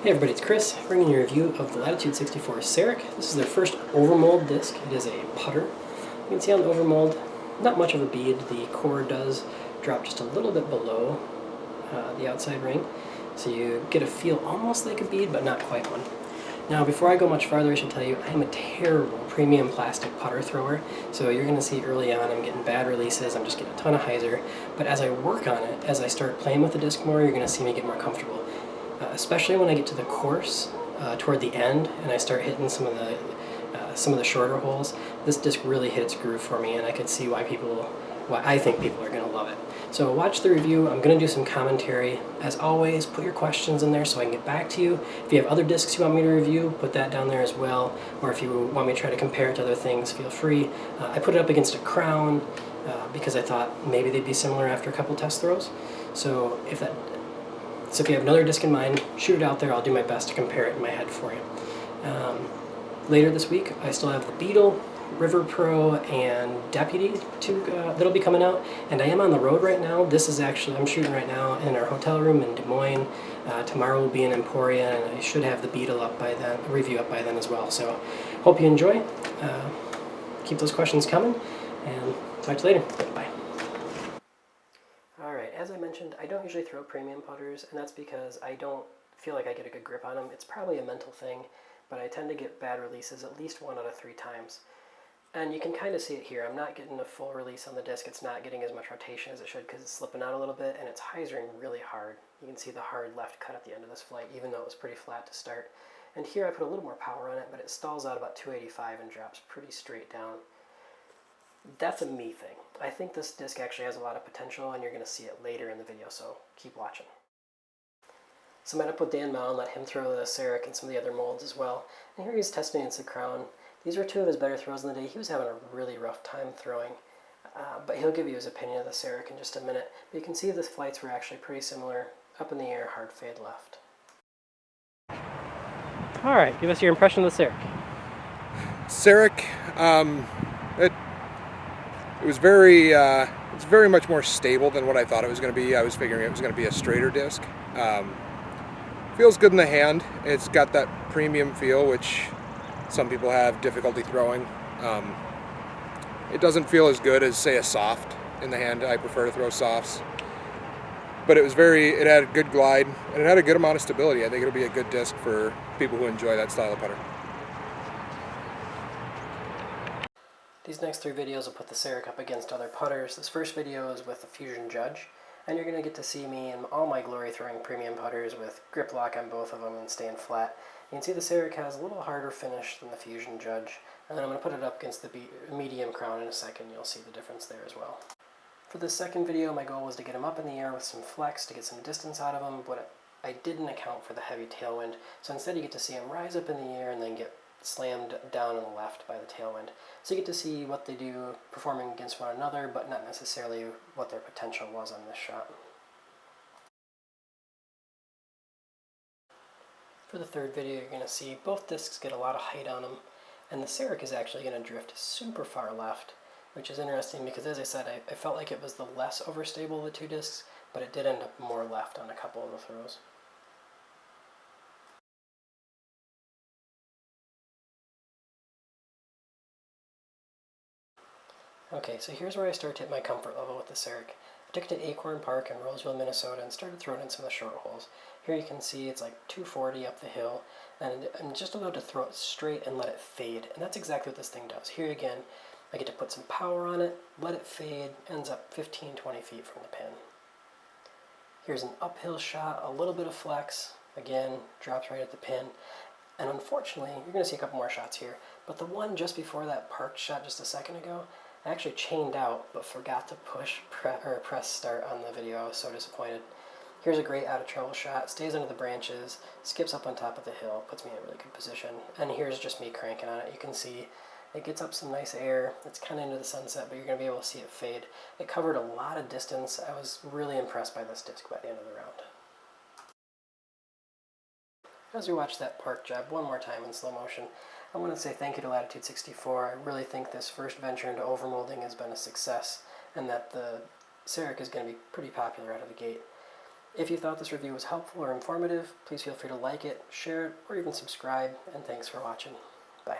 Hey everybody, it's Chris, bringing you a review of the Latitude 64 Sarek. This is their first overmold disc. It is a putter. You can see on the overmold, not much of a bead. The core does drop just a little bit below the outside ring, so you get a feel almost like a bead, but not quite one. Now, before I go much farther, I should tell you, I'm a terrible premium plastic putter thrower, so you're going to see early on I'm getting bad releases, I'm just getting a ton of hyzer, but as I work on it, as I start playing with the disc more, you're going to see me get more comfortable. Especially when I get to the course toward the end and I start hitting some of the shorter holes, this disc really hit its groove for me, and I could see why I think people are going to love it. So watch the review. I'm going to do some commentary. As always, put your questions in there so I can get back to you. If you have other discs you want me to review, put that down there as well. Or if you want me to try to compare it to other things, feel free. I put it up against a Crown because I thought maybe they'd be similar after a couple test throws. So if you have another disc in mind, shoot it out there. I'll do my best to compare it in my head for you. Later this week, I still have the Beetle, River Pro, and Deputy that'll be coming out. And I am on the road right now. I'm shooting right now in our hotel room in Des Moines. Tomorrow will be in Emporia, and I should have the Beetle up by then, review up by then as well. So hope you enjoy. Keep those questions coming, and talk to you later. Bye. Alright, as I mentioned, I don't usually throw premium putters, and that's because I don't feel like I get a good grip on them. It's probably a mental thing, but I tend to get bad releases at least 1 out of 3 times. And you can kind of see it here. I'm not getting a full release on the disc. It's not getting as much rotation as it should because it's slipping out a little bit, and it's hyzering really hard. You can see the hard left cut at the end of this flight, even though it was pretty flat to start. And here I put a little more power on it, but it stalls out about 285 and drops pretty straight down. That's a me thing. I think this disc actually has a lot of potential, and you're going to see it later in the video, so keep watching. So I met up with Dan Mao and let him throw the Sarek and some of the other molds as well. And here he's testing against the Crown. These were 2 of his better throws in the day. He was having a really rough time throwing, but he'll give you his opinion of the Sarek in just a minute. But you can see the flights were actually pretty similar. Up in the air, hard fade left. All right, give us your impression of the Sarek. Sarek, it was very much more stable than what I thought it was going to be. I was figuring it was going to be a straighter disc. Feels good in the hand. It's got that premium feel, which some people have difficulty throwing. It doesn't feel as good as, say, a soft in the hand. I prefer to throw softs. But it had a good glide, and it had a good amount of stability. I think it'll be a good disc for people who enjoy that style of putter. These next 3 videos will put the Sarek up against other putters. This first video is with the Fusion Judge, and you're going to get to see me in all my glory throwing premium putters with grip lock on both of them and staying flat. You can see the Sarek has a little harder finish than the Fusion Judge, and then I'm going to put it up against the medium Crown in a second. You'll see the difference there as well. For this second video, my goal was to get him up in the air with some flex to get some distance out of him, but I didn't account for the heavy tailwind, so instead you get to see him rise up in the air and then get slammed down on the left by the tailwind. So you get to see what they do performing against one another, but not necessarily what their potential was on this shot. For the third video, you're going to see both discs get a lot of height on them, and the Sarek is actually going to drift super far left, which is interesting because, as I said, I felt like it was the less overstable of the 2 discs, but it did end up more left on a couple of the throws. Okay, so here's where I start to hit my comfort level with the Sarek. I took it to Acorn Park in Roseville, Minnesota, and started throwing in some of the short holes. Here you can see it's like 240 up the hill, and I'm just allowed to throw it straight and let it fade, and that's exactly what this thing does. Here again, I get to put some power on it, let it fade, ends up 15-20 feet from the pin. Here's an uphill shot, a little bit of flex, again, drops right at the pin, and unfortunately, you're going to see a couple more shots here, but the one just before that parked shot just a second ago, I actually chained out, but forgot to press start on the video. I was so disappointed. Here's a great out of trouble shot, stays under the branches, skips up on top of the hill, puts me in a really good position. And here's just me cranking on it. You can see it gets up some nice air. It's kind of into the sunset, but you're going to be able to see it fade. It covered a lot of distance. I was really impressed by this disc by the end of the round. As we watch that park job one more time in slow motion, I want to say thank you to Latitude 64. I really think this first venture into overmolding has been a success, and that the Sarek is going to be pretty popular out of the gate. If you thought this review was helpful or informative, please feel free to like it, share it, or even subscribe, and thanks for watching. Bye.